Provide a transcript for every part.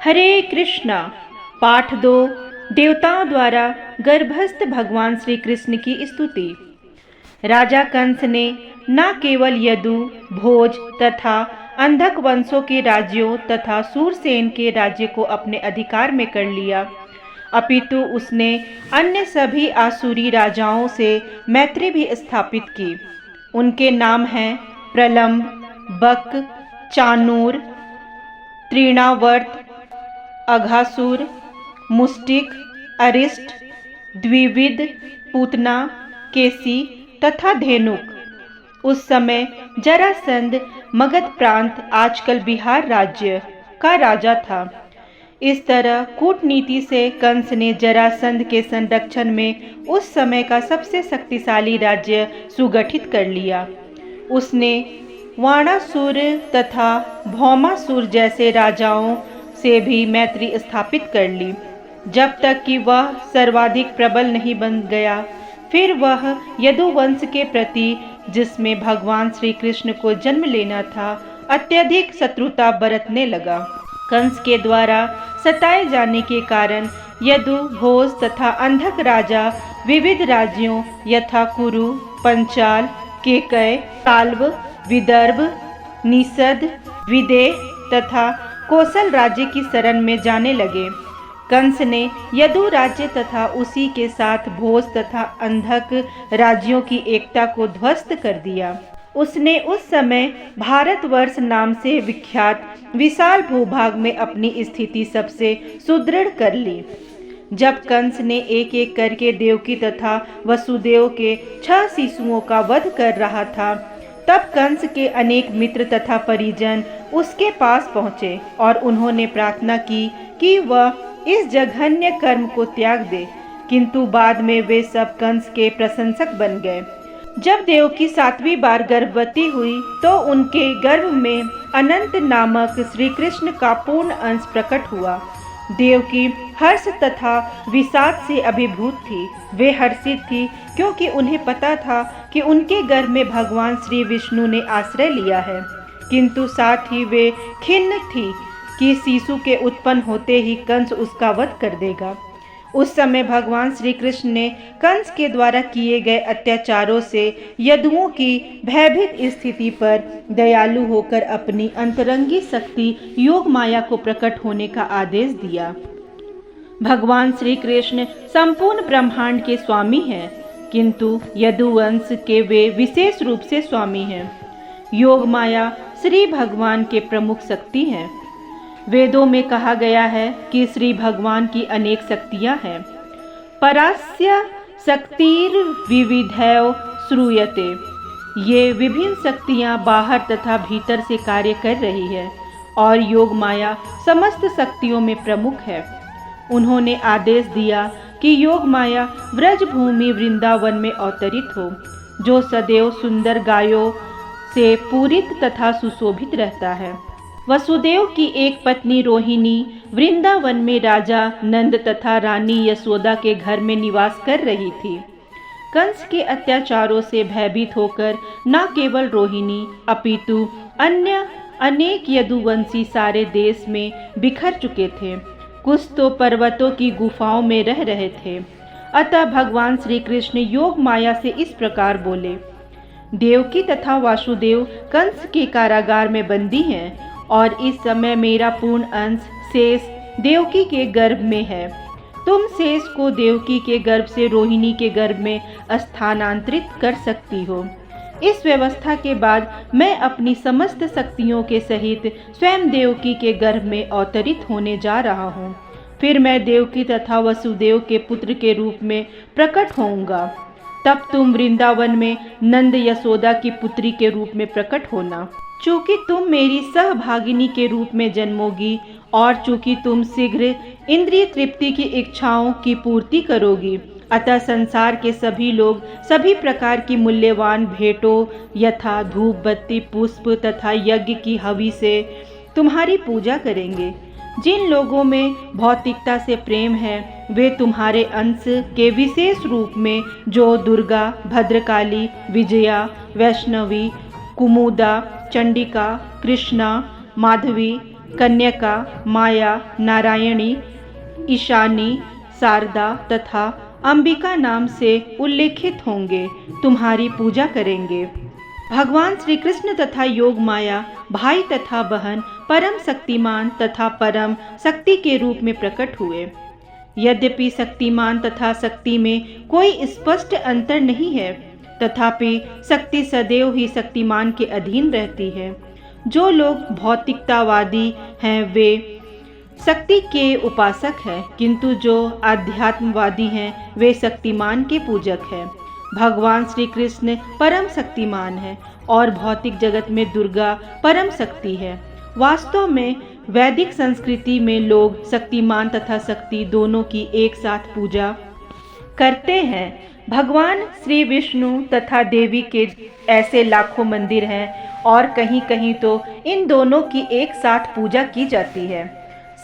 हरे कृष्णा। पाठ 2। देवताओं द्वारा गर्भस्थ भगवान श्री कृष्ण की स्तुति। राजा कंस ने न केवल यदु, भोज तथा अंधक वंशों के राज्यों तथा सूरसेन के राज्य को अपने अधिकार में कर लिया, अपितु उसने अन्य सभी आसुरी राजाओं से मैत्री भी स्थापित की। उनके नाम हैं प्रलंब, बक, चाणूर, तृणावर्त, अघासुर, मुष्टिक, अरिष्ट, द्विविद, पूतना, केसी तथा धेनुक। उस समय जरासंध मगध प्रांत, आजकल बिहार राज्य का राजा था। इस तरह कूटनीति से कंस ने जरासंध के संरक्षण में उस समय का सबसे शक्तिशाली राज्य सुगठित कर लिया। उसने वाणासुर तथा भौमासुर जैसे राजाओं से भी मैत्री स्थापित कर ली, जब तक कि वह सर्वाधिक प्रबल नहीं बन गया। फिर वह यदुवंश के प्रति, जिसमें भगवान श्री कृष्ण को जन्म लेना था, अत्यधिक शत्रुता बरतने लगा। कंस के द्वारा सताए जाने के कारण यदु, भोज तथा अंधक राजा विविध राज्यों यथा कुरु, पंचाल, केकय, साल्व, विदर्भ, निषद, विदेह तथा कौशल राज्य की शरण में जाने लगे। कंस ने यदु राज्य तथा उसी के साथ भोज तथा अंधक राज्यों की एकता को ध्वस्त कर दिया। उसने उस समय भारतवर्ष नाम से विख्यात विशाल भूभाग में अपनी स्थिति सबसे सुदृढ़ कर ली। जब कंस ने एक एक करके देवकी तथा वसुदेव के 6 शिशुओं का वध कर रहा था, तब कंस के अनेक मित्र तथा परिजन उसके पास पहुँचे और उन्होंने प्रार्थना की कि वह इस जघन्य कर्म को त्याग दे, किंतु बाद में वे सब कंस के प्रशंसक बन गए। जब देवकी 7वीं बार गर्भवती हुई तो उनके गर्भ में अनंत नामक श्री कृष्ण का पूर्ण अंश प्रकट हुआ। देवकी हर्ष तथा विषाद से अभिभूत थी। वे हर्षित थी क्योंकि उन्हें पता था कि उनके गर्भ में भगवान श्री विष्णु ने आश्रय लिया है, किंतु साथ ही वे खिन्न थी कि शिशु के उत्पन्न होते ही कंस उसका वध कर देगा। उस समय भगवान श्री कृष्ण ने कंस के द्वारा किए गए अत्याचारों से यदुओं की भयभीत स्थिति पर दयालु होकर अपनी अंतरंगी शक्ति योग माया को प्रकट होने का आदेश दिया। भगवान श्री कृष्ण संपूर्ण ब्रह्मांड के स्वामी हैं, किंतु यदुवंश के वे विशेष रूप से स्वामी हैं। योग माया श्री भगवान के प्रमुख शक्ति हैं। वेदों में कहा गया है कि श्री भगवान की अनेक शक्तियां हैं। परास्य शक्तिर विविधैव श्रूयते। ये विभिन्न शक्तियां बाहर तथा भीतर से कार्य कर रही है और योग माया समस्त शक्तियों में प्रमुख है। उन्होंने आदेश दिया कि योग माया व्रजभूमि वृंदावन में अवतरित हो, जो सदैव सुंदर गायों से पूरित तथा सुशोभित रहता है। वसुदेव की एक पत्नी रोहिणी वृंदावन में राजा नंद तथा रानी यशोदा के घर में निवास कर रही थी। कंस के अत्याचारों से भयभीत होकर न केवल रोहिणी अपितु अन्य अनेक यदुवंशी सारे देश में बिखर चुके थे। कुछ तो पर्वतों की गुफाओं में रह रहे थे। अतः भगवान श्री कृष्ण योग माया से इस प्रकार बोले, देवकी तथा वासुदेव कंस के कारागार में बंदी हैं और इस समय मेरा पूर्ण अंश शेष देवकी के गर्भ में है। तुम शेष को देवकी के गर्भ से रोहिणी के गर्भ में स्थानांतरित कर सकती हो। इस व्यवस्था के बाद मैं अपनी समस्त शक्तियों के सहित स्वयं देवकी के गर्भ में अवतरित होने जा रहा हूँ। फिर मैं देवकी तथा वसुदेव के पुत्र के रूप में प्रकट होऊंगा। तब तुम वृंदावन में नंद यशोदा की पुत्री के रूप में प्रकट होना। चूँकि तुम मेरी सहभागिनी के रूप में जन्मोगी और चूँकि तुम शीघ्र इंद्रिय तृप्ति की इच्छाओं की पूर्ति करोगी, अतः संसार के सभी लोग सभी प्रकार की मूल्यवान भेंटों यथा धूप बत्ती पुष्प तथा यज्ञ की हवि से तुम्हारी पूजा करेंगे। जिन लोगों में भौतिकता से प्रेम है वे तुम्हारे अंश के विशेष रूप में, जो दुर्गा, भद्रकाली, विजया, वैष्णवी, कुमुदा, चंडिका, कृष्णा, माधवी, कन्यका, माया, नारायणी, ईशानी, शारदा तथा अंबिका नाम से उल्लेखित होंगे, तुम्हारी पूजा करेंगे। भगवान श्री कृष्ण तथा योग माया भाई तथा बहन परम शक्तिमान तथा परम शक्ति के रूप में प्रकट हुए। यद्यपि शक्तिमान तथा शक्ति में कोई स्पष्ट अंतर नहीं है, तथापि शक्ति सदैव ही शक्तिमान के अधीन रहती है। जो लोग भौतिकतावादी हैं वे शक्ति के उपासक हैं, किंतु जो आध्यात्मवादी हैं वे शक्तिमान के पूजक हैं। भगवान श्री कृष्ण परम शक्तिमान है और भौतिक जगत में दुर्गा परम शक्ति है। वास्तव में वैदिक संस्कृति में लोग शक्तिमान तथा शक्ति दोनों की एक साथ पूजा करते हैं। भगवान श्री विष्णु तथा देवी के ऐसे लाखों मंदिर हैं और कहीं कहीं तो इन दोनों की एक साथ पूजा की जाती है।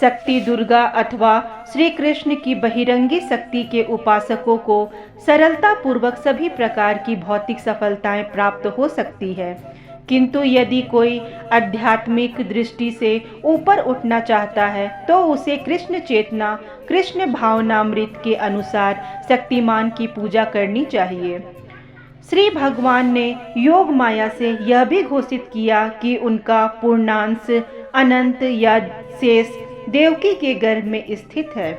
शक्ति दुर्गा अथवा श्री कृष्ण की बहिरंगी शक्ति के उपासकों को सरलता पूर्वक सभी प्रकार की भौतिक सफलताएं प्राप्त हो सकती है, किंतु यदि कोई आध्यात्मिक दृष्टि से ऊपर उठना चाहता है तो उसे कृष्ण चेतना, कृष्ण भावनामृत के अनुसार शक्तिमान की पूजा करनी चाहिए। श्री भगवान ने योग माया से यह भी घोषित किया कि उनका पूर्णांश अनंत या शेष देवकी के गर्भ में स्थित है।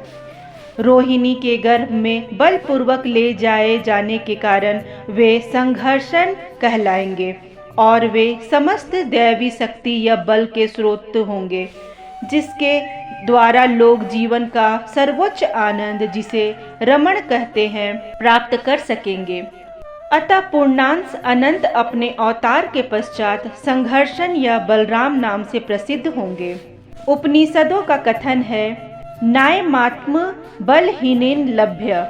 रोहिणी के गर्भ में बलपूर्वक ले जाए जाने के कारण वे संघर्षण कहलाएंगे और वे समस्त दैवी शक्ति या बल के स्रोत होंगे, जिसके द्वारा लोग जीवन का सर्वोच्च आनंद, जिसे रमण कहते हैं, प्राप्त कर सकेंगे। अतः पूर्णांश अनंत अपने अवतार के पश्चात संघर्षण या बलराम नाम से प्रसिद्ध होंगे। उपनिषदों का कथन है, नायमात्म बलहीनेन लभ्य।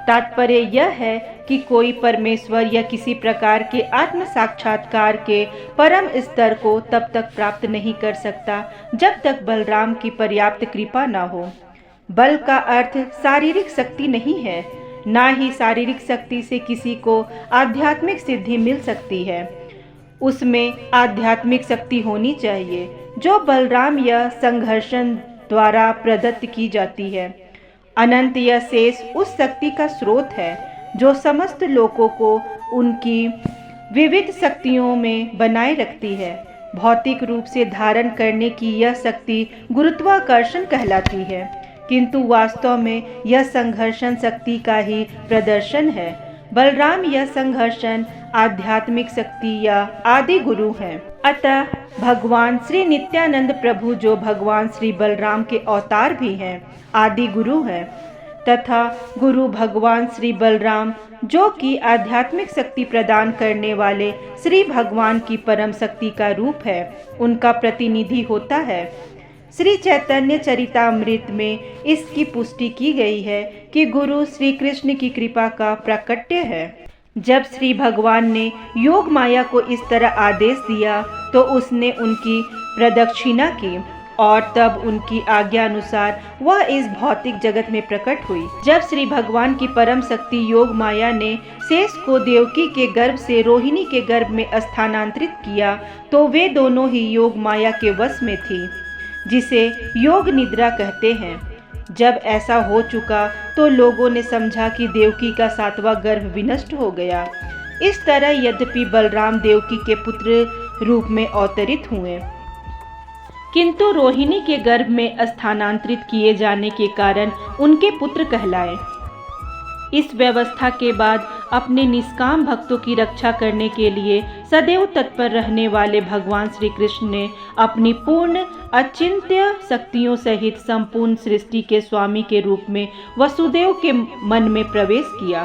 तात्पर्य यह है कि कोई परमेश्वर या किसी प्रकार के आत्म साक्षात्कार के परम स्तर को तब तक प्राप्त नहीं कर सकता जब तक बलराम की पर्याप्त कृपा न हो। बल का अर्थ शारीरिक शक्ति नहीं है, ना ही शारीरिक शक्ति से किसी को आध्यात्मिक सिद्धि मिल सकती है। उसमें आध्यात्मिक शक्ति होनी चाहिए, जो बलराम या संघर्षण द्वारा प्रदत्त की जाती है। अनंत या शेष उस शक्ति का स्रोत है जो समस्त लोगों को उनकी विविध शक्तियों में बनाए रखती है। भौतिक रूप से धारण करने की यह शक्ति गुरुत्वाकर्षण कहलाती है, किंतु वास्तव में यह संघर्षण शक्ति का ही प्रदर्शन है। बलराम या संघर्षण आध्यात्मिक शक्ति या आदि गुरु हैं। अतः भगवान श्री नित्यानंद प्रभु, जो भगवान श्री बलराम के अवतार भी हैं, आदि गुरु हैं, तथा गुरु भगवान श्री बलराम, जो कि आध्यात्मिक शक्ति प्रदान करने वाले श्री भगवान की परम शक्ति का रूप है, उनका प्रतिनिधि होता है। श्री चैतन्य चरितामृत में इसकी पुष्टि की गई है कि गुरु श्री कृष्ण की कृपा का प्राकट्य है। जब श्री भगवान ने योग माया को इस तरह आदेश दिया तो उसने उनकी प्रदक्षिणा की और तब उनकी आज्ञा अनुसार वह इस भौतिक जगत में प्रकट हुई। जब श्री भगवान की परम शक्ति योग माया ने शेष को देवकी के गर्भ से रोहिणी के गर्भ में स्थानांतरित किया तो वे दोनों ही योग माया के वश में थी, जिसे योग निद्रा कहते हैं। जब ऐसा हो चुका तो लोगों ने समझा कि देवकी का 7वां गर्भ विनष्ट हो गया। इस तरह यद्यपि बलराम देवकी के पुत्र रूप में अवतरित हुए, किंतु रोहिणी के गर्भ में स्थानांतरित किए जाने के कारण उनके पुत्र कहलाए। इस व्यवस्था के बाद अपने निष्काम भक्तों की रक्षा करने के लिए सदैव तत्पर रहने वाले भगवान श्री कृष्ण ने अपनी पूर्ण अचिंत्य शक्तियों सहित संपूर्ण सृष्टि के स्वामी के रूप में वसुदेव के मन में प्रवेश किया।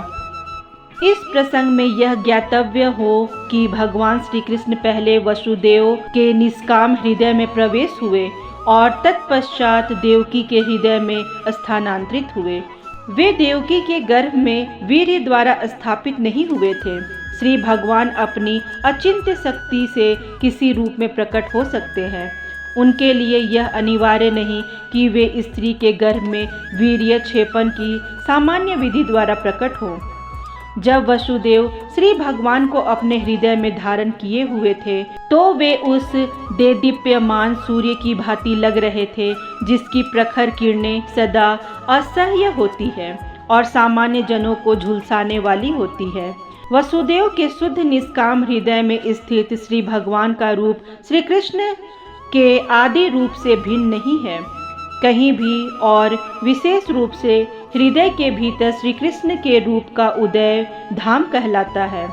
इस प्रसंग में यह ज्ञातव्य हो कि भगवान श्री कृष्ण पहले वसुदेव के निष्काम हृदय में प्रवेश हुए और तत्पश्चात देवकी के हृदय में स्थानांतरित हुए। वे देवकी के गर्भ में वीर्य द्वारा स्थापित नहीं हुए थे। श्री भगवान अपनी अचिंत्य शक्ति से किसी रूप में प्रकट हो सकते हैं। उनके लिए यह अनिवार्य नहीं कि वे स्त्री के गर्भ में वीर्य क्षेपण की सामान्य विधि द्वारा प्रकट हो। जब वसुदेव श्री भगवान को अपने हृदय में धारण किए हुए थे तो वे उस देदीप्यमान सूर्य की भांति लग रहे थे, जिसकी प्रखर किरणें सदा असह्य होती है और सामान्य जनों को झुलसाने वाली होती है। वसुदेव के शुद्ध निष्काम हृदय में स्थित श्री भगवान का रूप श्री कृष्ण के आदि रूप से भिन्न नहीं है कहीं भी, और विशेष रूप से हृदय के भीतर श्री कृष्ण के रूप का उदय धाम कहलाता है।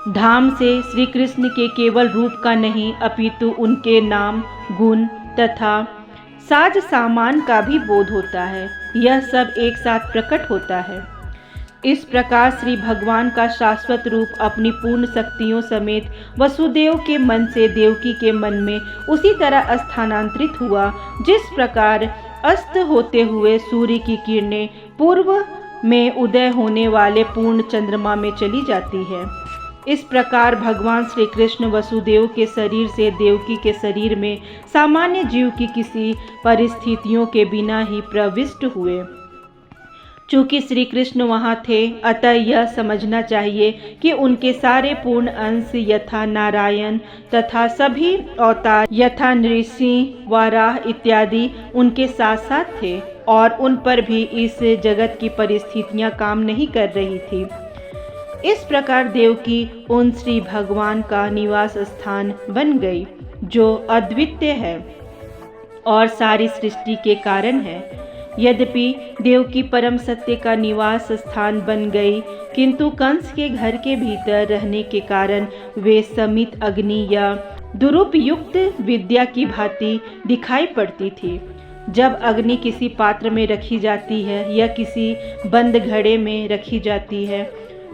धाम से श्री कृष्ण के केवल रूप का नहीं अपितु उनके नाम, गुण तथा साज सामान का भी बोध होता है। यह सब एक साथ प्रकट होता है। इस प्रकार श्री भगवान का शाश्वत रूप अपनी पूर्ण शक्तियों समेत वसुदेव के मन से देवकी के मन में उसी तरह स्थानांतरित हुआ जिस प्रकार अस्त होते हुए सूर्य की किरणें पूर्व में उदय होने वाले पूर्ण चंद्रमा में चली जाती है। इस प्रकार भगवान श्री कृष्ण वसुदेव के शरीर से देवकी के शरीर में सामान्य जीव की किसी परिस्थितियों के बिना ही प्रविष्ट हुए। चूँकि श्री कृष्ण वहाँ थे, अतः यह समझना चाहिए कि उनके सारे पूर्ण अंश यथा नारायण तथा सभी अवतार यथा नृसिंह, वाराह इत्यादि उनके साथ साथ थे और उन पर भी इस जगत की परिस्थितियाँ काम नहीं कर रही थी। इस प्रकार देवकी उन श्री भगवान का निवास स्थान बन गई जो अद्वितीय है और सारी सृष्टि के कारण है। यद्यपि देवकी परम सत्य का निवास स्थान बन गई, किंतु कंस के घर के भीतर रहने के कारण वे समित अग्नि या दुरुपयुक्त विद्या की भांति दिखाई पड़ती थी। जब अग्नि किसी पात्र में रखी जाती है या किसी बंद घड़े में रखी जाती है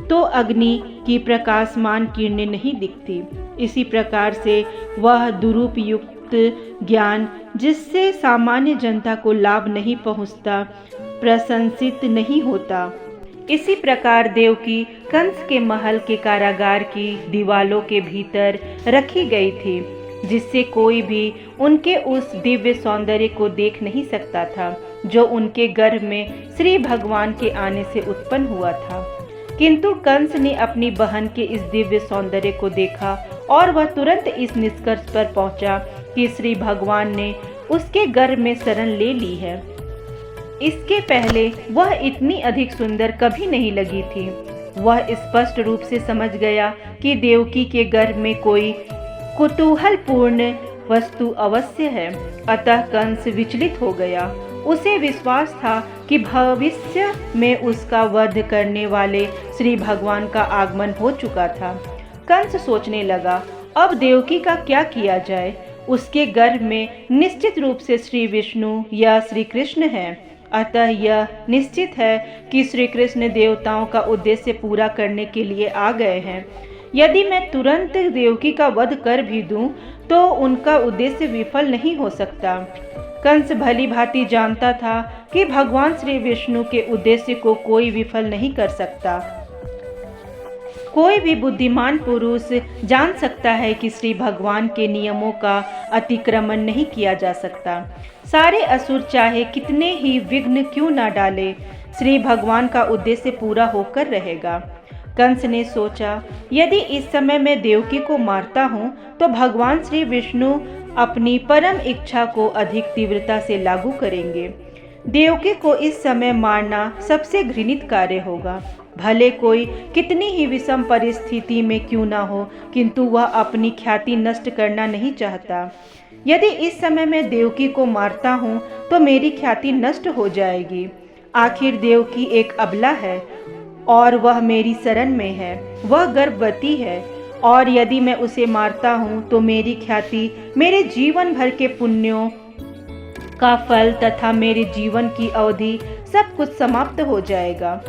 तो अग्नि की प्रकाशमान किरणें नहीं दिखती। इसी प्रकार से वह दुरुपयुक्त ज्ञान जिससे सामान्य जनता को लाभ नहीं पहुंचता, प्रशंसित नहीं होता। इसी प्रकार देवकी कंस के महल के कारागार की दीवालों के भीतर रखी गई थी, जिससे कोई भी उनके उस दिव्य सौंदर्य को देख नहीं सकता था जो उनके गर्भ में श्री भगवान के आने से उत्पन्न हुआ था। किंतु कंस ने अपनी बहन के इस दिव्य सौंदर्य को देखा और वह तुरंत इस निष्कर्ष पर पहुंचा कि श्री भगवान ने उसके गर्भ में शरण ले ली है। इसके पहले वह इतनी अधिक सुंदर कभी नहीं लगी थी। वह स्पष्ट रूप से समझ गया कि देवकी के गर्भ में कोई कुतूहलपूर्ण वस्तु अवश्य है। अतः कंस विचलित हो गया। उसे विश्वास था कि भविष्य में उसका वध करने वाले श्री भगवान का आगमन हो चुका था। कंस सोचने लगा, अब देवकी का क्या किया जाए। उसके गर्भ में निश्चित रूप से श्री विष्णु या श्री कृष्ण है। अतः यह निश्चित है कि श्री कृष्ण देवताओं का उद्देश्य पूरा करने के लिए आ गए हैं। यदि मैं तुरंत देवकी का वध कर भी दूं तो उनका उद्देश्य विफल नहीं हो सकता। कंस भली भांति जानता था कि भगवान श्री विष्णु के उद्देश्य को कोई विफल नहीं कर सकता। कोई भी बुद्धिमान पुरुष जान सकता है कि श्री भगवान के नियमों का अतिक्रमण नहीं किया जा सकता। सारे असुर चाहे कितने ही विघ्न क्यों न डाले, श्री भगवान का उद्देश्य पूरा होकर रहेगा। कंस ने सोचा, यदि इस समय मैं देवकी को मारता हूँ तो भगवान श्री विष्णु अपनी परम इच्छा को अधिक तीव्रता से लागू करेंगे। देवकी को इस समय मारना सबसे घृणित कार्य होगा। भले कोई कितनी ही विषम परिस्थिति में क्यों ना हो, किंतु वह अपनी ख्याति नष्ट करना नहीं चाहता। यदि इस समय मैं देवकी को मारता हूँ तो मेरी ख्याति नष्ट हो जाएगी। आखिर देवकी एक अबला है और वह मेरी शरण में है। वह गर्भवती है और यदि मैं उसे मारता हूँ तो मेरी ख्याति मेरे जीवन भर के पुण्यों का फल तथा मेरे जीवन की अवधि सब कुछ समाप्त हो जाएगा।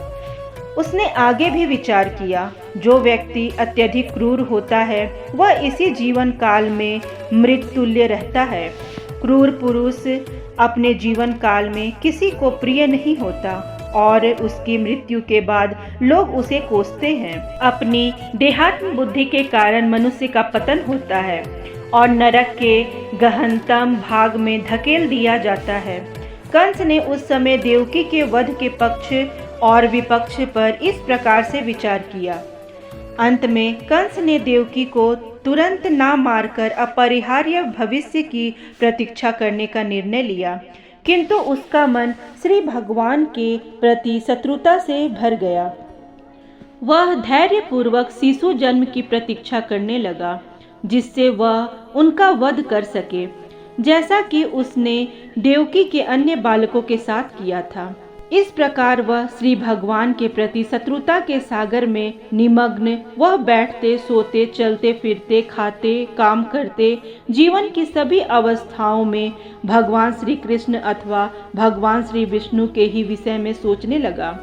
उसने आगे भी विचार किया, जो व्यक्ति अत्यधिक क्रूर होता है वह इसी जीवन काल में मृत्युल्य रहता है। क्रूर पुरुष अपने जीवन काल में किसी को प्रिय नहीं होता और उसकी मृत्यु के बाद लोग उसे कोसते हैं। अपनी देहात्म बुद्धि के कारण मनुष्य का पतन होता है और नरक के गहनतम भाग में धकेल दिया जाता है। कंस ने उस समय देवकी के वध के पक्ष और विपक्ष पर इस प्रकार से विचार किया। अंत में कंस ने देवकी को तुरंत ना मारकर अपरिहार्य भविष्य की प्रतीक्षा करने का निर्णय लिया, किंतु उसका मन श्री भगवान के प्रति शत्रुता से भर गया। वह धैर्यपूर्वक शिशु जन्म की प्रतीक्षा करने लगा, जिससे वह उनका वध कर सके, जैसा कि उसने देवकी के अन्य बालकों के साथ किया था। इस प्रकार वह श्री भगवान के प्रति शत्रुता के सागर में निमग्न वह बैठते, सोते, चलते फिरते, खाते, काम करते, जीवन की सभी अवस्थाओं में भगवान श्री कृष्ण अथवा भगवान श्री विष्णु के ही विषय में सोचने लगा।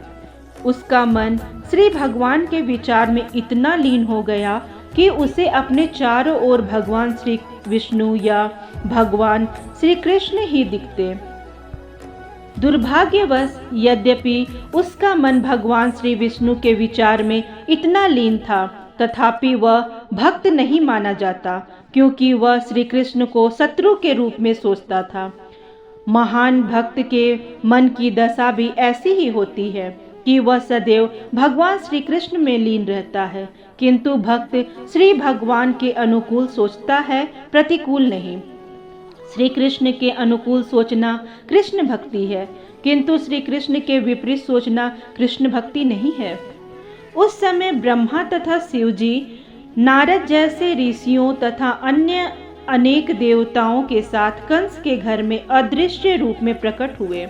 उसका मन श्री भगवान के विचार में इतना लीन हो गया कि उसे अपने चारों ओर भगवान श्री विष्णु या भगवान श्री कृष्ण ही दिखते। दुर्भाग्यवश यद्यपि उसका मन भगवान श्री विष्णु के विचार में इतना लीन था, तथापि वह भक्त नहीं माना जाता, क्योंकि वह श्री कृष्ण को शत्रु के रूप में सोचता था। महान भक्त के मन की दशा भी ऐसी ही होती है कि वह सदैव भगवान श्री कृष्ण में लीन रहता है, किंतु भक्त श्री भगवान के अनुकूल सोचता है, प्रतिकूल नहीं। श्री कृष्ण के अनुकूल सोचना कृष्ण भक्ति है, किंतु श्री कृष्ण के विपरीत सोचना कृष्ण भक्ति नहीं है। उस समय ब्रह्मा तथा शिव जी, नारद जैसे ऋषियों तथा अन्य अनेक देवताओं के साथ कंस के घर में अदृश्य रूप में प्रकट हुए।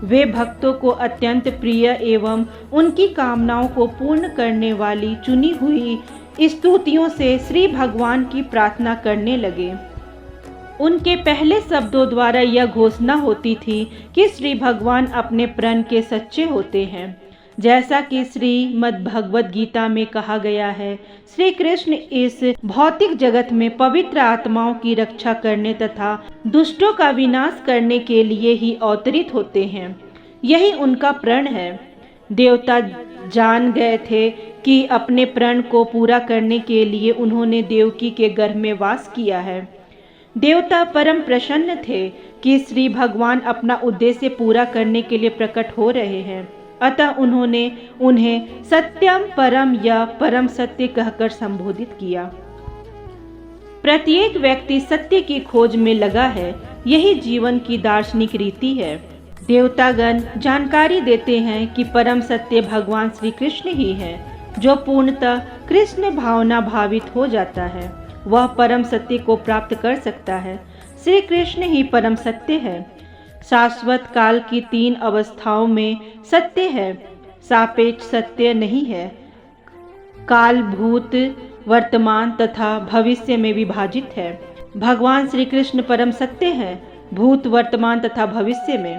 वे भक्तों को अत्यंत प्रिय एवं उनकी कामनाओं को पूर्ण करने वाली चुनी हुई स्तुतियों से श्री भगवान की प्रार्थना करने लगे। उनके पहले शब्दों द्वारा यह घोषणा होती थी कि श्री भगवान अपने प्रण के सच्चे होते हैं, जैसा कि श्रीमद् भगवद गीता में कहा गया है। श्री कृष्ण इस भौतिक जगत में पवित्र आत्माओं की रक्षा करने तथा दुष्टों का विनाश करने के लिए ही अवतरित होते हैं। यही उनका प्रण है। देवता जान गए थे कि अपने प्रण को पूरा करने के लिए उन्होंने देवकी के गर्भ में वास किया है। देवता परम प्रसन्न थे कि श्री भगवान अपना उद्देश्य पूरा करने के लिए प्रकट हो रहे हैं, अतः उन्होंने उन्हें सत्यम परम या परम सत्य कहकर संबोधित किया। प्रत्येक व्यक्ति सत्य की खोज में लगा है, यही जीवन की दार्शनिक रीति है। देवतागण जानकारी देते हैं कि परम सत्य भगवान श्री कृष्ण ही है। जो पूर्णतः कृष्ण भावना भावित हो जाता है, वह परम सत्य को प्राप्त कर सकता है। श्री कृष्ण ही परम सत्य है। शाश्वत काल की 3 अवस्थाओं में सत्य है, सापेक्ष सत्य नहीं है। काल भूत, वर्तमान तथा भविष्य में विभाजित है। भगवान श्री कृष्ण परम सत्य है, भूत, वर्तमान तथा भविष्य में।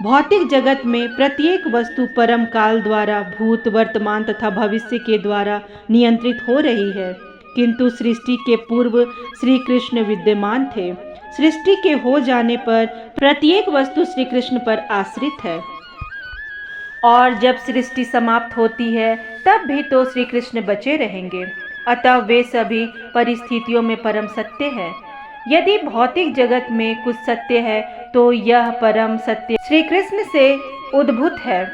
भौतिक जगत में प्रत्येक वस्तु परम काल द्वारा भूत, वर्तमान तथा भविष्य के द्वारा नियंत्रित हो रही है, किंतु सृष्टि के पूर्व श्री कृष्ण विद्यमान थे। सृष्टि के हो जाने पर प्रत्येक वस्तु श्री कृष्ण पर आश्रित है, और जब सृष्टि समाप्त होती है तब भी तो श्री कृष्ण बचे रहेंगे। अतः वे सभी परिस्थितियों में परम सत्य है। यदि भौतिक जगत में कुछ सत्य है तो यह परम सत्य श्री कृष्ण से उद्भूत है।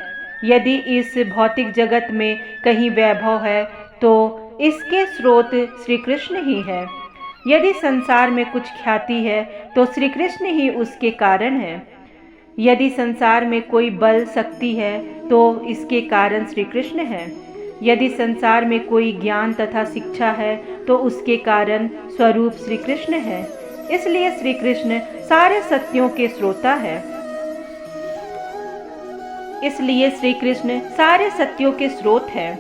यदि इस भौतिक जगत में कहीं वैभव है तो इसके स्रोत श्री कृष्ण ही है। यदि संसार में कुछ ख्याति है तो श्री कृष्ण ही उसके कारण है। यदि संसार में कोई बल, शक्ति है तो इसके कारण श्री कृष्ण है। यदि संसार में कोई ज्ञान तथा शिक्षा है तो उसके कारण स्वरूप श्री कृष्ण है। इसलिए श्री कृष्ण सारे सत्यों के स्रोता है। इसलिए श्री कृष्ण सारे सत्यों के स्रोत है।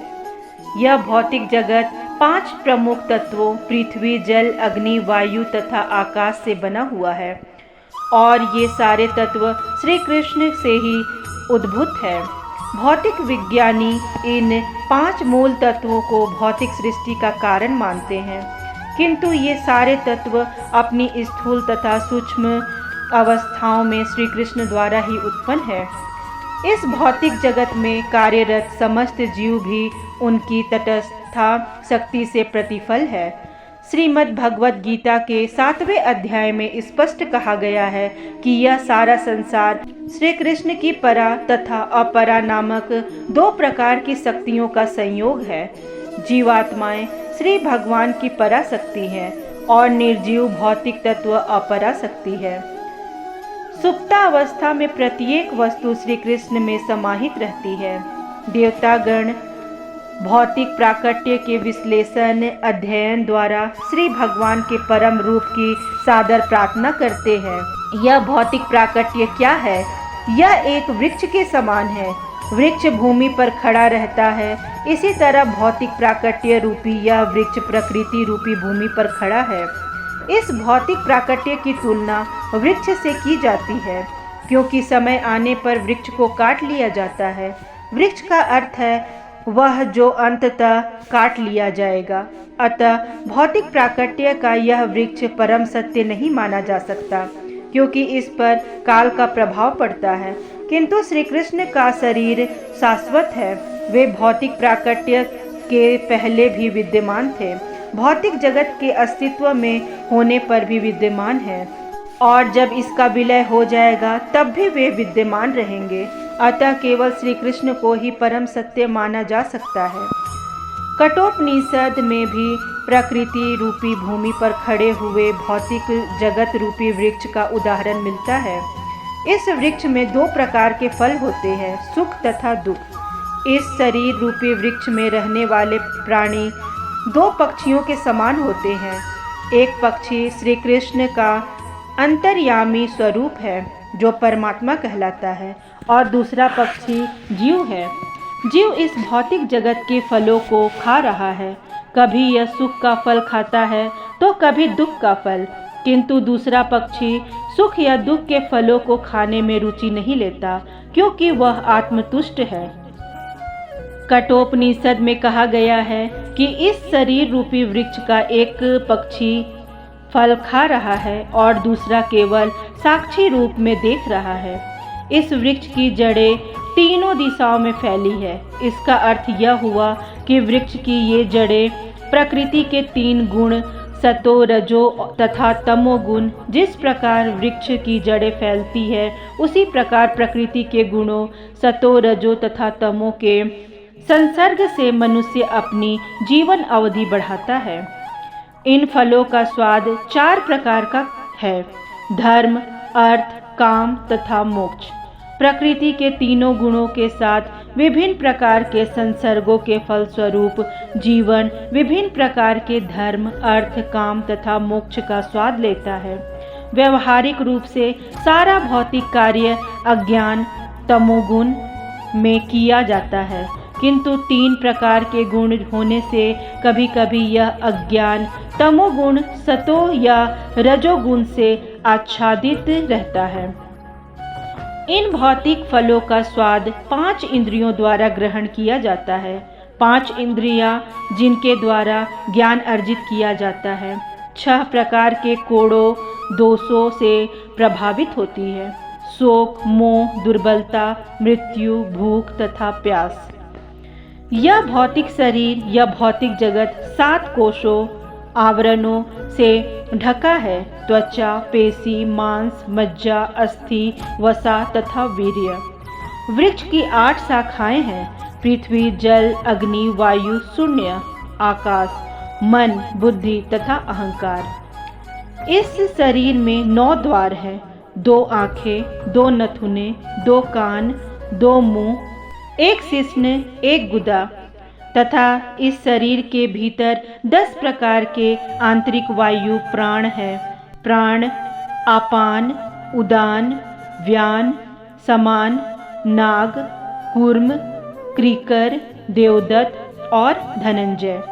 यह भौतिक जगत 5 प्रमुख तत्वों पृथ्वी, जल, अग्नि, वायु तथा आकाश से बना हुआ है, और ये सारे तत्व श्री कृष्ण से ही उद्भूत है। भौतिक विज्ञानी इन 5 मूल तत्वों को भौतिक सृष्टि का कारण मानते हैं, किंतु ये सारे तत्व अपनी स्थूल तथा सूक्ष्म अवस्थाओं में श्री कृष्ण द्वारा ही उत्पन्न है। इस भौतिक जगत में कार्यरत समस्त जीव भी उनकी तटस्था शक्ति से प्रतिफल है। श्रीमद् भगवत गीता के 7वें अध्याय में स्पष्ट कहा गया है कि यह सारा संसार श्री कृष्ण की परा तथा अपरा नामक दो प्रकार की शक्तियों का संयोग है। जीवात्माएं श्री भगवान की परा शक्ति है और निर्जीव भौतिक तत्व अपरा शक्ति है। सुप्तावस्था में प्रत्येक वस्तु श्री कृष्ण में समाहित रहती है। देवतागण भौतिक प्राकट्य के विश्लेषण अध्ययन द्वारा श्री भगवान के परम रूप की सादर प्रार्थना करते हैं। यह भौतिक प्राकट्य क्या है? यह एक वृक्ष के समान है। वृक्ष भूमि पर खड़ा रहता है, इसी तरह भौतिक प्राकट्य रूपी यह वृक्ष प्रकृति रूपी भूमि पर खड़ा है। इस भौतिक प्राकट्य की तुलना वृक्ष से की जाती है, क्योंकि समय आने पर वृक्ष को काट लिया जाता है। वृक्ष का अर्थ है वह जो अंततः काट लिया जाएगा। अतः भौतिक प्राकट्य का यह वृक्ष परम सत्य नहीं माना जा सकता, क्योंकि इस पर काल का प्रभाव पड़ता है। किंतु श्री कृष्ण का शरीर शाश्वत है। वे भौतिक प्राकट्य के पहले भी विद्यमान थे, भौतिक जगत के अस्तित्व में होने पर भी विद्यमान है, और जब इसका विलय हो जाएगा तब भी वे विद्यमान रहेंगे। अतः केवल श्री कृष्ण को ही परम सत्य माना जा सकता है। कठोपनिषद में भी प्रकृति रूपी भूमि पर खड़े हुए भौतिक जगत रूपी वृक्ष का उदाहरण मिलता है। इस वृक्ष में दो प्रकार के फल होते हैं, सुख तथा दुख। इस शरीर रूपी वृक्ष में रहने वाले प्राणी दो पक्षियों के समान होते हैं। एक पक्षी श्री कृष्ण का अंतर्यामी स्वरूप है, जो परमात्मा कहलाता है, और दूसरा पक्षी जीव है। जीव इस भौतिक जगत के फलों को खा रहा है। कभी यह सुख का फल खाता है तो कभी दुख का फल, किंतु दूसरा पक्षी सुख या दुख के फलों को खाने में रुचि नहीं लेता, क्योंकि वह आत्मतुष्ट है। कठोपनिषद में कहा गया है कि इस शरीर रूपी वृक्ष का एक पक्षी फल खा रहा है और दूसरा केवल साक्षी रूप में देख रहा है। इस वृक्ष की जड़ें तीनों दिशाओं में फैली है। इसका अर्थ यह हुआ कि वृक्ष की ये जड़ें प्रकृति के तीन गुण सतो रजो तथा तमो गुण, जिस प्रकार वृक्ष की जड़ें फैलती है उसी प्रकार प्रकृति के गुणों सतो रजो तथा तमो के संसर्ग से मनुष्य अपनी जीवन अवधि बढ़ाता है। इन फलों का स्वाद 4 प्रकार का है, धर्म, अर्थ, काम तथा मोक्ष। प्रकृति के तीनों गुणों के साथ विभिन्न प्रकार के संसर्गों के फलस्वरूप जीवन विभिन्न प्रकार के धर्म, अर्थ, काम तथा मोक्ष का स्वाद लेता है। व्यवहारिक रूप से सारा भौतिक कार्य अज्ञान तमोगुण में किया जाता है, किंतु 3 प्रकार के गुण होने से कभी कभी यह अज्ञान तमोगुण सतो या रजोगुण से आच्छादित रहता है। इन भौतिक फलों का स्वाद 5 इंद्रियों द्वारा ग्रहण किया जाता है। 5 इंद्रियां जिनके द्वारा ज्ञान अर्जित किया जाता है 6 प्रकार के कोड़ों दोषों से प्रभावित होती है, शोक, मोह, दुर्बलता, मृत्यु, भूख तथा प्यास। यह भौतिक शरीर या भौतिक जगत 7 कोशों आवरणों से ढका है, त्वचा, पेशी, मांस, मज्जा, अस्थि, वसा तथा वीर्य। वृक्ष की 8 शाखाएं हैं, पृथ्वी, जल, अग्नि, वायु, शून्य, आकाश, मन, बुद्धि तथा अहंकार। इस शरीर में 9 द्वार हैं, 2 आँखें, 2 नथुने, 2 कान, 2 मुंह, 1 शिश्न, 1 गुदा तथा इस शरीर के भीतर 10 प्रकार के आंतरिक वायु प्राण है। प्राण आपान, उदान, व्यान, समान, नाग, कूर्म, क्रीकर, देवदत्त और धनंजय।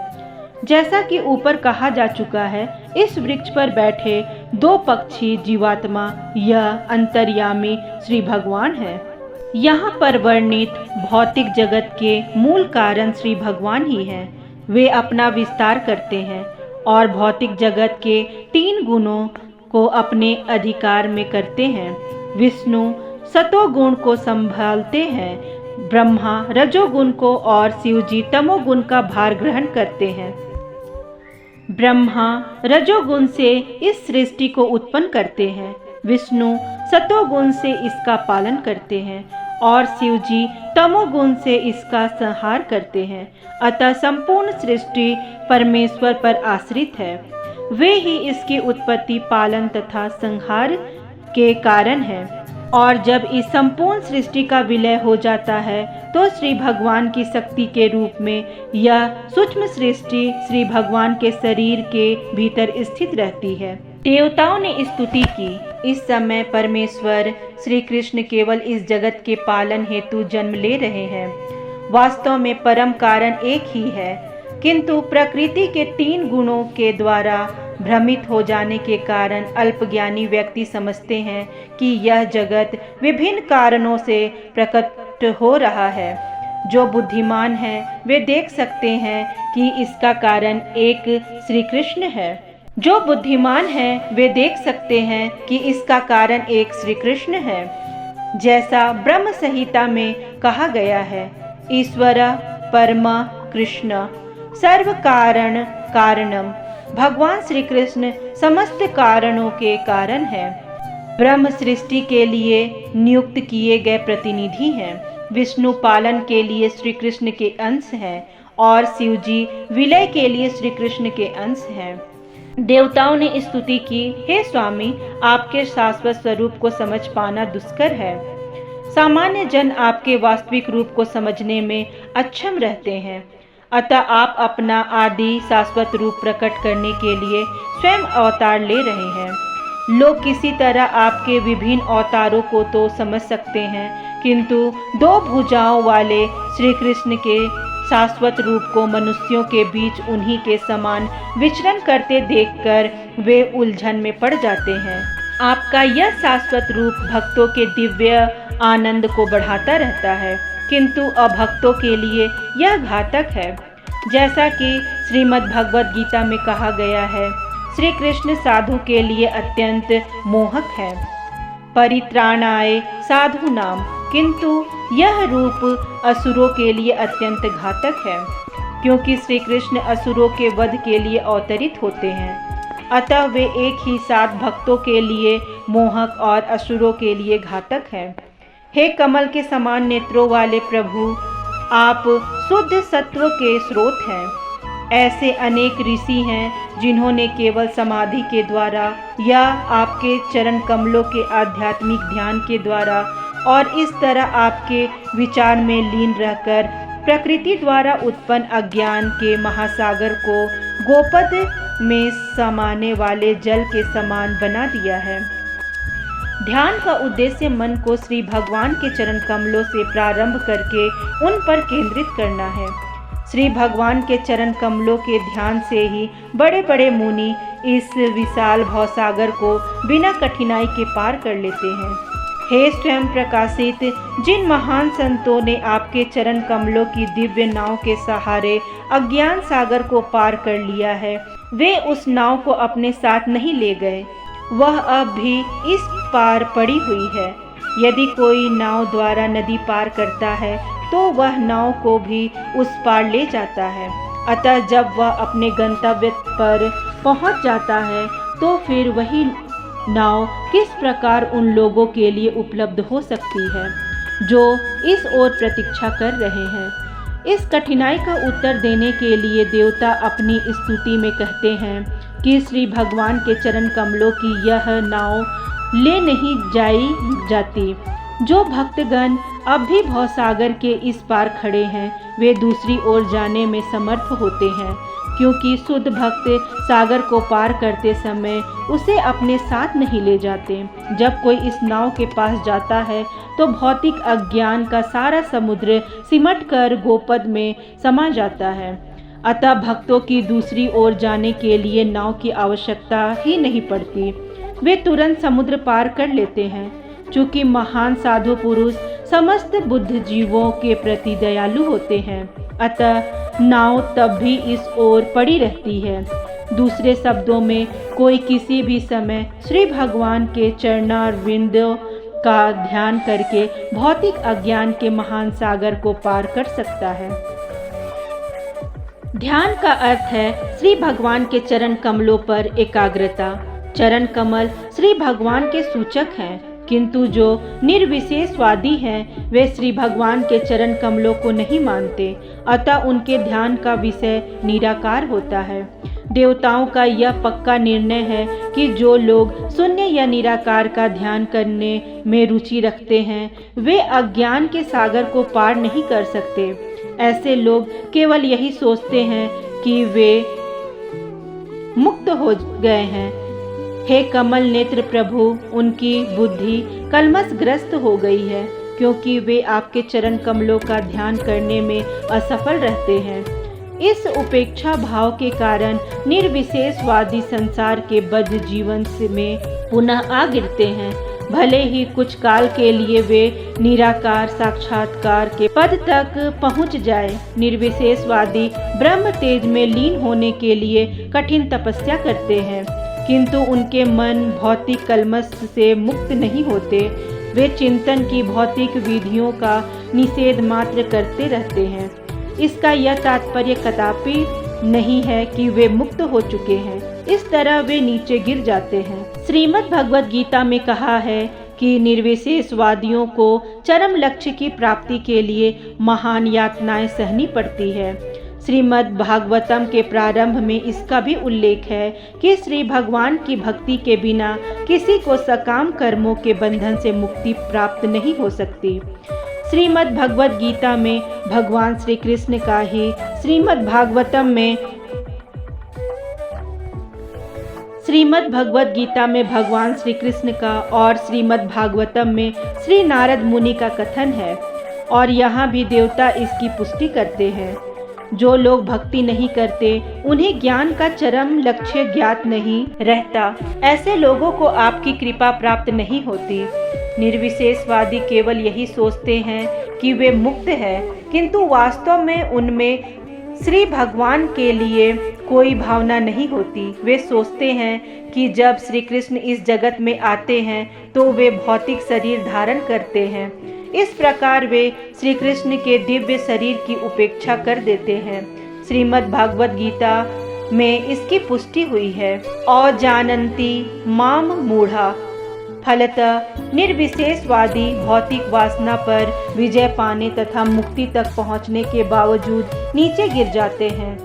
जैसा कि ऊपर कहा जा चुका है, इस वृक्ष पर बैठे 2 पक्षी जीवात्मा यह अंतर्यामी श्री भगवान है। यहाँ पर वर्णित भौतिक जगत के मूल कारण श्री भगवान ही हैं। वे अपना विस्तार करते हैं और भौतिक जगत के 3 गुणों को अपने अधिकार में करते हैं। विष्णु सतोगुण को संभालते हैं, ब्रह्मा रजोगुण को और शिवजी तमोगुण का भार ग्रहण करते हैं। ब्रह्मा रजोगुण से इस सृष्टि को उत्पन्न करते हैं, विष्णु सतोगुण से इसका पालन करते हैं और शिव जी तमोगुण से इसका संहार करते हैं। अतः संपूर्ण सृष्टि परमेश्वर पर आश्रित है। वे ही इसकी उत्पत्ति, पालन तथा संहार के कारण हैं। और जब इस संपूर्ण सृष्टि का विलय हो जाता है तो श्री भगवान की शक्ति के रूप में यह सूक्ष्म सृष्टि श्री भगवान के शरीर के भीतर स्थित रहती है। देवताओं ने स्तुति की। इस समय परमेश्वर श्री कृष्ण केवल इस जगत के पालन हेतु जन्म ले रहे हैं। वास्तव में परम कारण एक ही है, किंतु प्रकृति के 3 गुणों के द्वारा भ्रमित हो जाने के कारण अल्पज्ञानी व्यक्ति समझते हैं कि यह जगत विभिन्न कारणों से प्रकट हो रहा है। जो बुद्धिमान हैं वे देख सकते हैं कि इसका कारण एक श्री कृष्ण है। जो बुद्धिमान हैं वे देख सकते हैं कि इसका कारण एक श्री कृष्ण है। जैसा ब्रह्म संहिता में कहा गया है, ईश्वर परमा कृष्ण सर्व कारण कारणम। भगवान श्री कृष्ण समस्त कारणों के कारण हैं। ब्रह्म सृष्टि के लिए नियुक्त किए गए प्रतिनिधि हैं। विष्णु पालन के लिए श्री कृष्ण के अंश हैं और शिव जी विलय के लिए श्री कृष्ण के अंश हैं। देवताओं ने स्तुति की, हे स्वामी, आपके शाश्वत स्वरूप को समझ पाना दुष्कर है। सामान्य जन आपके वास्तविक रूप को समझने में अक्षम रहते हैं। अतः आप अपना आदि शाश्वत रूप प्रकट करने के लिए स्वयं अवतार ले रहे हैं। लोग किसी तरह आपके विभिन्न अवतारों को तो समझ सकते हैं, किंतु 2 भुजाओं वाले श्री कृष्ण के शाश्वत रूप को मनुष्यों के बीच उन्हीं के समान विचरण करते देखकर वे उलझन में पड़ जाते हैं। आपका यह शाश्वत रूप भक्तों के दिव्य आनंद को बढ़ाता रहता है, किंतु अभक्तों के लिए यह घातक है। जैसा कि श्रीमद् भगवद गीता में कहा गया है, श्री कृष्ण साधु के लिए अत्यंत मोहक है। परित्राणाय साधु नाम, किंतु यह रूप असुरों के लिए अत्यंत घातक है, क्योंकि श्री कृष्ण असुरों के वध के लिए अवतरित होते हैं। अतः वे एक ही साथ भक्तों के लिए मोहक और असुरों के लिए घातक हैं। हे कमल के समान नेत्रों वाले प्रभु, आप शुद्ध सत्व के स्रोत हैं। ऐसे अनेक ऋषि हैं जिन्होंने केवल समाधि के द्वारा या आपके चरण कमलों के आध्यात्मिक ध्यान के द्वारा और इस तरह आपके विचार में लीन रहकर प्रकृति द्वारा उत्पन्न अज्ञान के महासागर को गोपद में समाने वाले जल के समान बना दिया है। ध्यान का उद्देश्य मन को श्री भगवान के चरण कमलों से प्रारंभ करके उन पर केंद्रित करना है। श्री भगवान के चरण कमलों के ध्यान से ही बड़े बड़े मुनि इस विशाल भवसागर को बिना कठिनाई के पार कर लेते हैं। हे स्वयं प्रकाशित, जिन महान संतों ने आपके चरण कमलों की दिव्य नाव के सहारे अज्ञान सागर को पार कर लिया है, वे उस नाव को अपने साथ नहीं ले गए। वह अब भी इस पार पड़ी हुई है। यदि कोई नाव द्वारा नदी पार करता है तो वह नाव को भी उस पार ले जाता है। अतः जब वह अपने गंतव्य पर पहुंच जाता है तो फिर वही नाव किस प्रकार उन लोगों के लिए उपलब्ध हो सकती है जो इस ओर प्रतीक्षा कर रहे हैं। इस कठिनाई का उत्तर देने के लिए देवता अपनी स्तुति में कहते हैं कि श्री भगवान के चरण कमलों की यह नाव ले नहीं जाती। जो भक्तगण अब भी भवसागर के इस पार खड़े हैं, वे दूसरी ओर जाने में समर्थ होते हैं, क्योंकि शुद्ध भक्त सागर को पार करते समय उसे अपने साथ नहीं ले जाते। जब कोई इस नाव के पास जाता है तो भौतिक अज्ञान का सारा समुद्र सिमटकर गोपद में समा जाता है। अतः भक्तों की दूसरी ओर जाने के लिए नाव की आवश्यकता ही नहीं पड़ती, वे तुरंत समुद्र पार कर लेते हैं। चूँकि महान साधु पुरुष समस्त बुद्ध जीवों के प्रति दयालु होते हैं, अतः नाव तब भी इस ओर पड़ी रहती है। दूसरे शब्दों में, कोई किसी भी समय श्री भगवान के चरणारविंदों का ध्यान करके भौतिक अज्ञान के महान सागर को पार कर सकता है। ध्यान का अर्थ है श्री भगवान के चरण कमलों पर एकाग्रता। चरण कमल श्री भगवान के सूचक हैं, किंतु जो निर्विशेषवादी हैं वे श्री भगवान के चरण कमलों को नहीं मानते, अतः उनके ध्यान का विषय निराकार होता है। देवताओं का यह पक्का निर्णय है कि जो लोग शून्य या निराकार का ध्यान करने में रुचि रखते हैं वे अज्ञान के सागर को पार नहीं कर सकते। ऐसे लोग केवल यही सोचते हैं कि वे मुक्त हो गए हैं। हे कमल नेत्र प्रभु, उनकी बुद्धि कलमशग्रस्त हो गई है, क्योंकि वे आपके चरण कमलों का ध्यान करने में असफल रहते हैं। इस उपेक्षा भाव के कारण निर्विशेषवादी संसार के बद्ध जीवन में पुनः आ गिरते हैं। भले ही कुछ काल के लिए वे निराकार साक्षात्कार के पद तक पहुंच जाए। निर्विशेषवादी ब्रह्म तेज में लीन होने के लिए कठिन तपस्या करते हैं, किंतु उनके मन भौतिक कलमश से मुक्त नहीं होते। वे चिंतन की भौतिक विधियों का निषेध मात्र करते रहते हैं। इसका यह तात्पर्य कदापि नहीं है कि वे मुक्त हो चुके हैं। इस तरह वे नीचे गिर जाते हैं। श्रीमद् भगवद गीता में कहा है कि निर्विशेषवादियों को चरम लक्ष्य की प्राप्ति के लिए महान यातनाएं सहनी पड़ती है। श्रीमद् भागवतम के प्रारंभ में इसका भी उल्लेख है कि श्री भगवान की भक्ति के बिना किसी को सकाम कर्मों के बंधन से मुक्ति प्राप्त नहीं हो सकती। श्रीमद् भगवद गीता में भगवान श्री कृष्ण का ही श्रीमद् भागवत में भगवान श्री कृष्ण का और श्रीमद् भागवतम में श्री नारद मुनि का कथन है, और यहाँ भी देवता इसकी पुष्टि करते हैं। जो लोग भक्ति नहीं करते उन्हें ज्ञान का चरम लक्ष्य ज्ञात नहीं रहता। ऐसे लोगों को आपकी कृपा प्राप्त नहीं होती। निर्विशेषवादी केवल यही सोचते हैं कि वे मुक्त हैं, किंतु वास्तव में उनमें श्री भगवान के लिए कोई भावना नहीं होती। वे सोचते हैं कि जब श्री कृष्ण इस जगत में आते हैं तो वे भौतिक शरीर धारण करते हैं। इस प्रकार वे श्री कृष्ण के दिव्य शरीर की उपेक्षा कर देते हैं। श्रीमद् भागवत गीता में इसकी पुष्टि हुई है। अजानन्ति माम मूढ़ा, फलतः निर्विशेषवादी भौतिक वासना पर विजय पाने तथा मुक्ति तक पहुँचने के बावजूद नीचे गिर जाते हैं।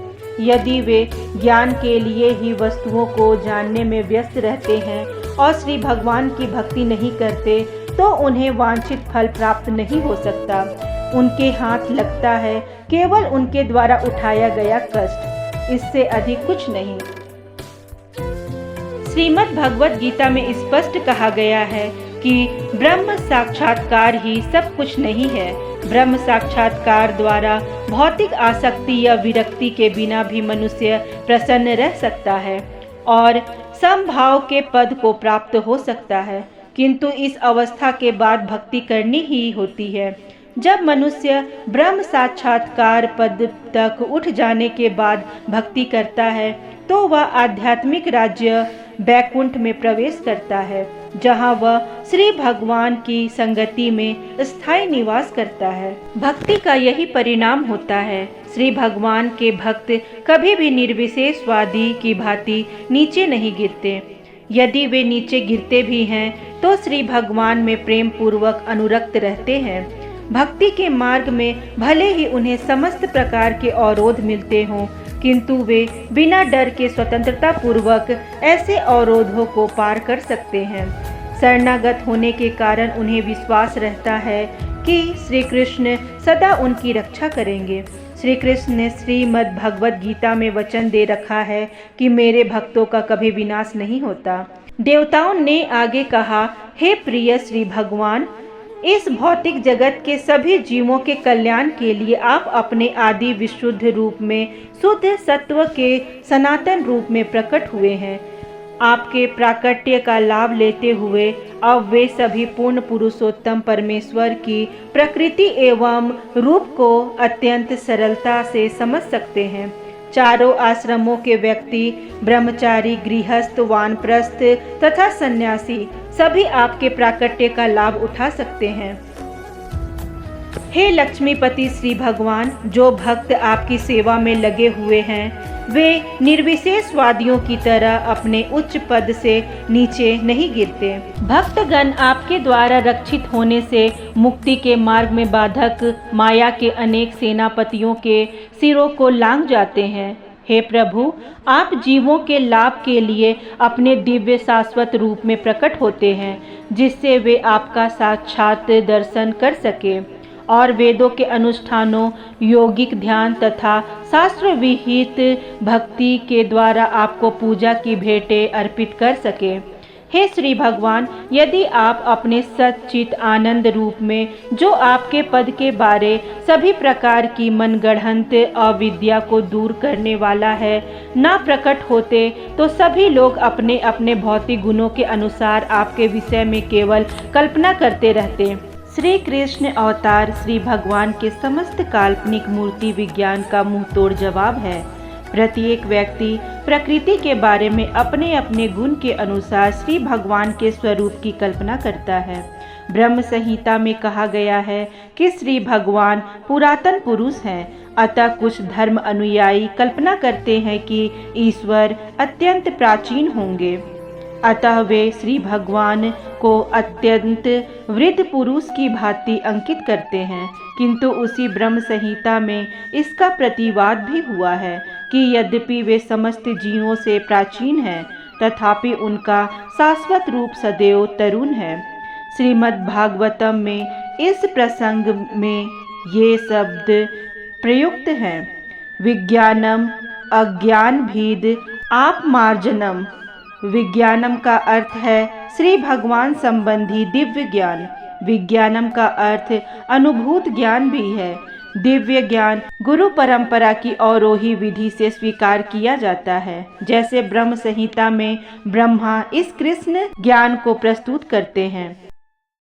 यदि वे ज्ञान के लिए ही वस्तुओं को जानने में व्यस्त रहते हैं और श्री भगवान की भक्ति नहीं करते तो उन्हें वांछित फल प्राप्त नहीं हो सकता। उनके हाथ लगता है केवल उनके द्वारा उठाया गया कष्ट, इससे अधिक कुछ नहीं। श्रीमद् भगवद गीता में स्पष्ट कहा गया है कि ब्रह्म साक्षात्कार ही सब कुछ नहीं है। ब्रह्म साक्षात्कार द्वारा भौतिक आसक्ति या विरक्ति के बिना भी मनुष्य प्रसन्न रह सकता है और समभाव के पद को प्राप्त हो सकता है, किंतु इस अवस्था के बाद भक्ति करनी ही होती है। जब मनुष्य ब्रह्म साक्षात्कार पद तक उठ जाने के बाद भक्ति करता है तो वह आध्यात्मिक राज्य बैकुंठ में प्रवेश करता है, जहां वह श्री भगवान की संगति में स्थायी निवास करता है। भक्ति का यही परिणाम होता है। श्री भगवान के भक्त कभी भी निर्विशेषवादी की भांति नीचे नहीं गिरते। यदि वे नीचे गिरते भी हैं तो श्री भगवान में प्रेम पूर्वक अनुरक्त रहते हैं। भक्ति के मार्ग में भले ही उन्हें समस्त प्रकार के अवरोध मिलते हों, किंतु वे बिना डर के स्वतंत्रता पूर्वक ऐसे अवरोधों को पार कर सकते हैं। शरणागत होने के कारण उन्हें विश्वास रहता है कि श्री कृष्ण सदा उनकी रक्षा करेंगे। श्री कृष्ण ने श्रीमद् भगवद गीता में वचन दे रखा है कि मेरे भक्तों का कभी विनाश नहीं होता। देवताओं ने आगे कहा, हे प्रिय श्री भगवान, इस भौतिक जगत के सभी जीवों के कल्याण के लिए आप अपने आदि विशुद्ध रूप में शुद्ध सत्व के सनातन रूप में प्रकट हुए हैं। आपके प्राकट्य का लाभ लेते हुए अब वे सभी पूर्ण पुरुषोत्तम परमेश्वर की प्रकृति एवं रूप को अत्यंत सरलता से समझ सकते हैं। चारों आश्रमों के व्यक्ति, ब्रह्मचारी, गृहस्थ, वानप्रस्थ तथा सन्यासी सभी आपके प्राकट्य का लाभ उठा सकते हैं। हे लक्ष्मीपति श्री भगवान, जो भक्त आपकी सेवा में लगे हुए हैं वे निर्विशेषवादियों की तरह अपने उच्च पद से नीचे नहीं गिरते। भक्तगण आपके द्वारा रक्षित होने से मुक्ति के मार्ग में बाधक माया के अनेक सेनापतियों के सिरों को लांघ जाते हैं। हे प्रभु, आप जीवों के लाभ के लिए अपने दिव्य शाश्वत रूप में प्रकट होते हैं, जिससे वे आपका साक्षात दर्शन कर सके और वेदों के अनुष्ठानों, योगिक ध्यान तथा शास्त्र विहित भक्ति के द्वारा आपको पूजा की भेंटें अर्पित कर सके। हे श्री भगवान, यदि आप अपने सच्चित आनंद रूप में, जो आपके पद के बारे सभी प्रकार की मनगढ़ंत अविद्या को दूर करने वाला है, ना प्रकट होते तो सभी लोग अपने अपने भौतिक गुणों के अनुसार आपके विषय में केवल कल्पना करते रहते। श्री कृष्ण अवतार श्री भगवान के समस्त काल्पनिक मूर्ति विज्ञान का मुंहतोड़ जवाब है। प्रत्येक व्यक्ति प्रकृति के बारे में अपने अपने गुण के अनुसार श्री भगवान के स्वरूप की कल्पना करता है। ब्रह्म संहिता में कहा गया है कि श्री भगवान पुरातन पुरुष हैं, अतः कुछ धर्म अनुयायी कल्पना करते हैं कि ईश्वर अत्यंत प्राचीन होंगे, अतः वे श्री भगवान को अत्यंत वृद्ध पुरुष की भांति अंकित करते हैं। किंतु उसी ब्रह्म संहिता में इसका प्रतिवाद भी हुआ है कि यद्यपि वे समस्त जीवों से प्राचीन हैं, तथापि उनका शाश्वत रूप सदैव तरुण है। श्रीमद् भागवतम में इस प्रसंग में ये शब्द प्रयुक्त हैं। विज्ञानम अज्ञान भीद आप मार्जनम। विज्ञानम का अर्थ है श्री भगवान संबंधी दिव्य ज्ञान। विज्ञानम का अर्थ अनुभूत ज्ञान भी है। दिव्य ज्ञान गुरु परंपरा की अवरोही विधि से स्वीकार किया जाता है। जैसे ब्रह्म संहिता में ब्रह्मा इस कृष्ण ज्ञान को प्रस्तुत करते हैं,